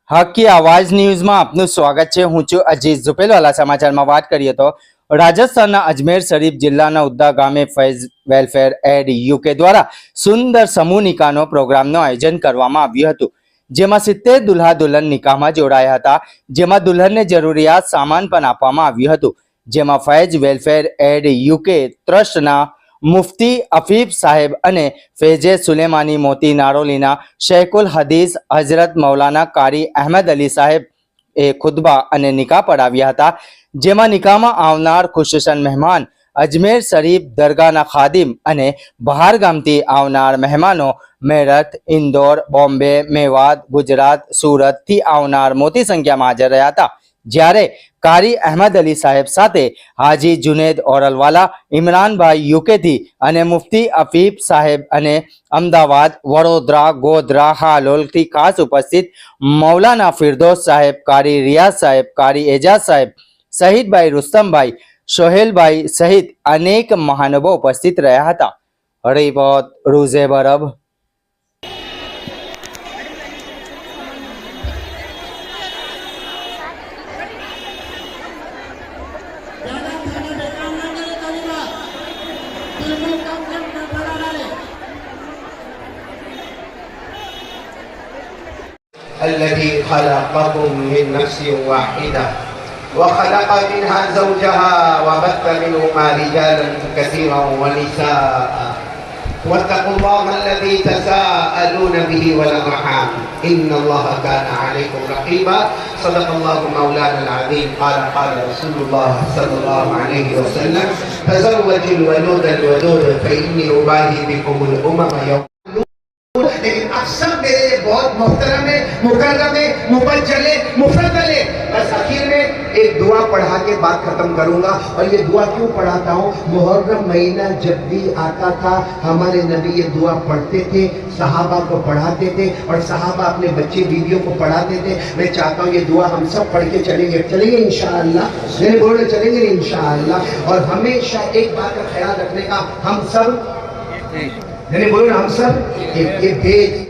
હકી આવાજ ન્યૂઝમાં આપનું સ્વાગત છે। હું છું અજીઝ ઝુપેલવાલા। સમાચારમાં વાત કરીએ તો રાજસ્થાનના અજમેર શરીફ જિલ્લાના ઉદ્દા ગામે ફૈઝ વેલફેર એડ યુકે દ્વારા સુંદર સમૂહ નિકાહનો પ્રોગ્રામનું આયોજન કરવામાં આવ્યું હતું, જેમાં 70 દુલ્હા દુલ્હન નિકાહમાં જોડાયા હતા, જેમાં દુલ્હનને જરૂરિયાત સામાન પણ આપવામાં આવ્યું હતું, જેમાં ફૈઝ વેલફેર એડ યુકે ટ્રસ્ટના મુફ્તી અફીફ સાહેબ અને ફૈઝે સુલેમાની મોતી નારોલીના શેખુલ હદીસ હજરત મૌલાના કારી અહેમદ અલી સાહેબ એ ખુતબા અને નિકાહ પઢાવ્યા હતા, જેમાં નિકાહમાં આવનાર ખુશશન મહેમાન અજમેર શરીફ દરગાહના ખાદિમ અને બહાર ગામથી આવનાર મહેમાનો મેરઠ, ઇન્દોર, બોમ્બે, મેવાત, ગુજરાત, સુરતથી આવનાર મોટી સંખ્યામાં હાજર રહ્યા હતા। જ્યારે કારી અહેમદ અલી સાહેબ સાથે હાજી જુનેદ ઓરલવાલા, ઇમરાનભાઈ યુકેથી અને મુફ્તી અફીફ સાહેબ અને અમદાવાદ, વડોદરા, ગોધરા, હાલોલથી ખાસ ઉપસ્થિત મૌલાના ફિરદોસ સાહેબ, કારી રિયાઝ સાહેબ, કારી એજાઝ સાહેબ, શહીદભાઈ રુસ્તમભાઈ, સોહેલભાઈ સહિત અનેક મહાનુભાવો ઉપસ્થિત રહ્યા હતા। રિપોર્ટ રૂઝે બરબ। الذي خلقكم من نفس واحدة وخلق منها زوجها وبث منهما رجالا كثيرا ونساء واتقوا الله الذي تساءلون به والأرحام إن الله كان عليكم رقيبا صدق الله مولانا العظيم قال رسول الله صلى الله عليه وسلم تزوج الولود الودود فإني أباهي بكم الأمم يوم। लेकिन आप सब मेरे लिए बहुत मोहतरम है, मुकर्रम है, मुबज्जल है, मुफद्दल है। बस आखिर में एक दुआ पढ़ा के बात खत्म करूंगा। और ये दुआ क्यों पढ़ाता हूँ? मुहर्रम महीना जब भी आता था हमारे नबी ये दुआ पढ़ते थे, सहाबा को पढ़ाते थे और सहाबा अपने बच्चे बीवियों को पढ़ाते थे। मैं चाहता हूँ ये दुआ हम सब पढ़ के चलेंगे इंशाअल्लाह। मैंने बोल रहे चलेंगे इंशाअल्लाह। और हमेशा एक बात का ख्याल रखने का, हम सब मैंने बोलो ना, हम सब ये भेद